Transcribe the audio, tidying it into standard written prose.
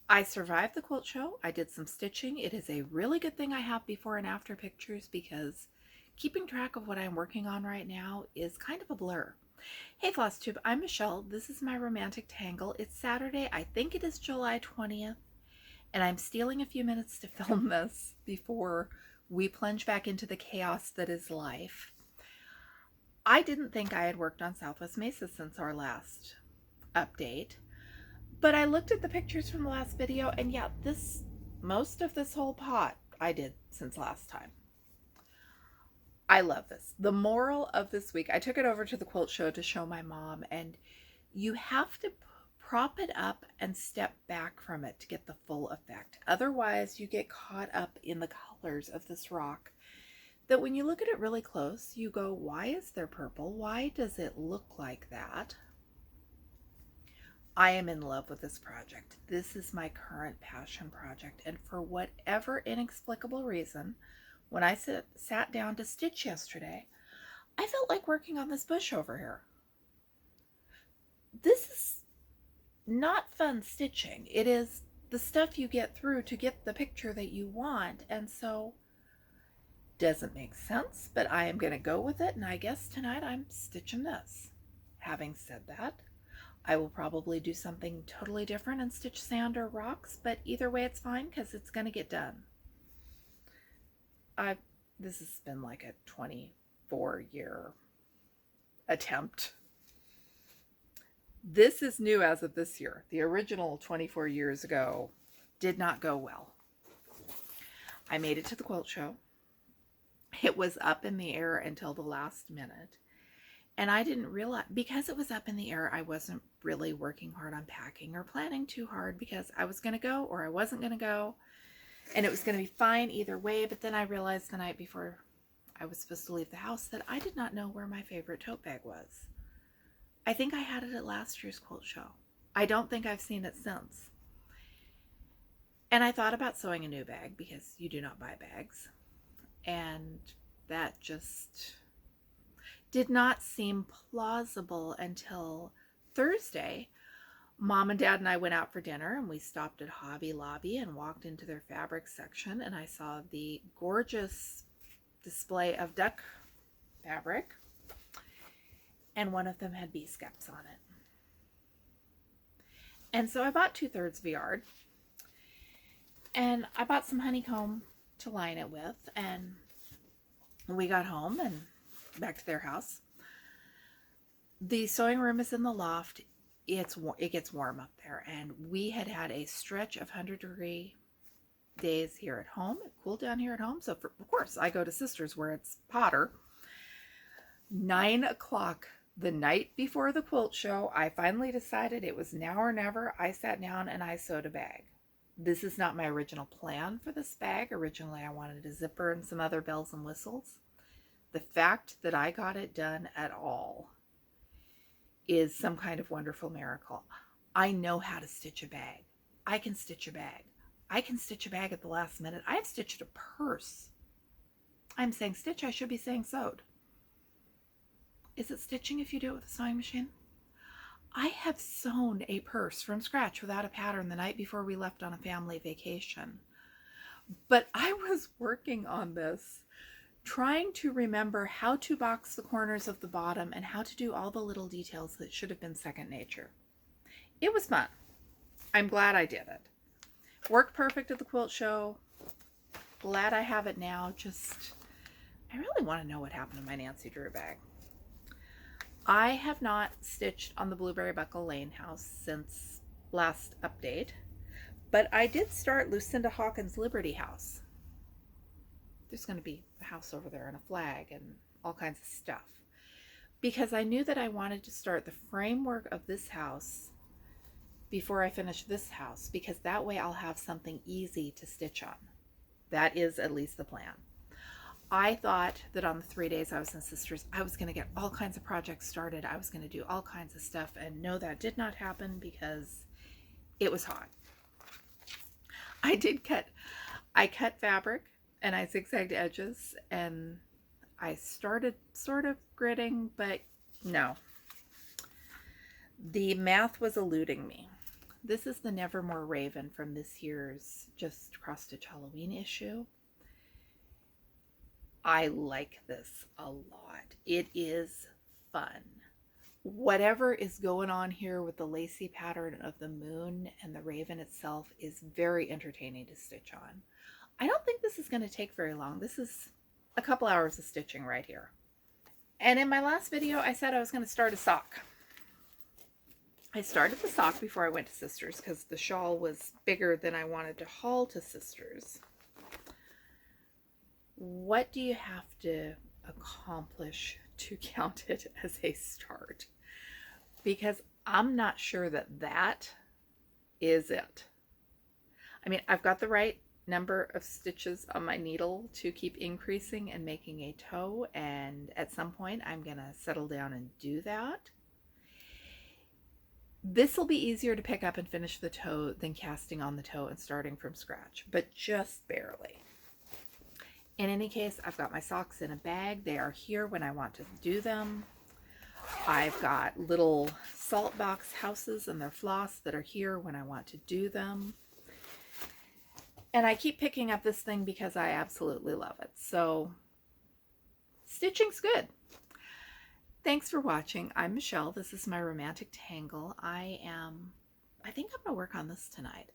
I survived the quilt show. I did some stitching. It is a really good thing I have before and after pictures because keeping track of what I'm working on right now is kind of a blur. Hey Flosstube, I'm Michelle. This is my romantic tangle. It's Saturday. I think it is July 20th, and I'm stealing a few minutes to film this before we plunge back into the chaos that is life. I didn't think I had worked on Southwest Mesa since our last update. But I looked at the pictures from the last video, and yeah, most of this whole pot I did since last time. I love this. The moral of this week, I took it over to the quilt show to show my mom, and you have to prop it up and step back from it to get the full effect. Otherwise, you get caught up in the colors of this rock that when you look at it really close, you go, why is there purple? Why does it look like that? I am in love with this project. This is my current passion project. And for whatever inexplicable reason, when I sat down to stitch yesterday, I felt like working on this bush over here. This is not fun stitching. It is the stuff you get through to get the picture that you want. And so, doesn't make sense, but I am going to go with it. And I guess tonight I'm stitching this. Having said that, I will probably do something totally different and stitch sand or rocks, but either way it's fine because it's going to get done. This has been like a 24-year attempt. This is new as of this year. The original 24 years ago did not go well. I made it to the quilt show. It was up in the air until the last minute. And I didn't realize, because it was up in the air, I wasn't really working hard on packing or planning too hard because I was going to go or I wasn't going to go. And it was going to be fine either way. But then I realized the night before I was supposed to leave the house that I did not know where my favorite tote bag was. I think I had it at last year's quilt show. I don't think I've seen it since. And I thought about sewing a new bag because you do not buy bags. And that just did not seem plausible until Thursday. Mom and Dad and I went out for dinner and we stopped at Hobby Lobby and walked into their fabric section, and I saw the gorgeous display of duck fabric, and one of them had bee skeps on it. And so I bought 2/3 of a yard, and I bought some honeycomb to line it with, and we got home and back to their house. The sewing room is in the loft. It gets warm up there, and we had a stretch of 100-degree days here at home. It cooled down here at home, so of course I go to Sister's where it's hotter. 9 o'clock the night before the quilt show, I finally decided it was now or never. I sat down and I sewed a bag. This is not my original plan for this bag. Originally I wanted a zipper and some other bells and whistles. The fact that I got it done at all is some kind of wonderful miracle. I know how to stitch a bag. I can stitch a bag. I can stitch a bag at the last minute. I have stitched a purse. I'm saying stitch, I should be saying sewed. Is it stitching if you do it with a sewing machine? I have sewn a purse from scratch without a pattern the night before we left on a family vacation. But I was working on this, trying to remember how to box the corners of the bottom and how to do all the little details that should have been second nature. It was fun. I'm glad I did it. Worked perfect at the quilt show. Glad I have it now. I really want to know what happened to my Nancy Drew bag. I have not stitched on the Blueberry Buckle Lane house since last update, but I did start Lucinda Hawkins' Liberty House. There's going to be a house over there and a flag and all kinds of stuff, because I knew that I wanted to start the framework of this house before I finish this house, because that way I'll have something easy to stitch on. That is at least the plan. I thought that on the 3 days I was in Sisters, I was going to get all kinds of projects started. I was going to do all kinds of stuff, and no, that did not happen because it was hot. I cut fabric and I zigzagged edges, and I started sort of gridding, but no. The math was eluding me. This is the Nevermore Raven from this year's Just Cross Stitch Halloween issue. I like this a lot. It is fun. Whatever is going on here with the lacy pattern of the moon and the raven itself is very entertaining to stitch on. I don't think this is going to take very long. This is a couple hours of stitching right here. And in my last video, I said I was going to start a sock. I started the sock before I went to Sisters because the shawl was bigger than I wanted to haul to Sisters. What do you have to accomplish to count it as a start? Because I'm not sure that that is it. I mean, I've got the right number of stitches on my needle to keep increasing and making a toe, and at some point I'm gonna settle down and do that. This will be easier to pick up and finish the toe than casting on the toe and starting from scratch, but just barely. In any case, I've got my socks in a bag. They are here when I want to do them. I've got little salt box houses and their floss that are here when I want to do them. And I keep picking up this thing because I absolutely love it. So stitching's good. Thanks for watching. I'm Michelle. This is my romantic tangle. I think I'm going to work on this tonight.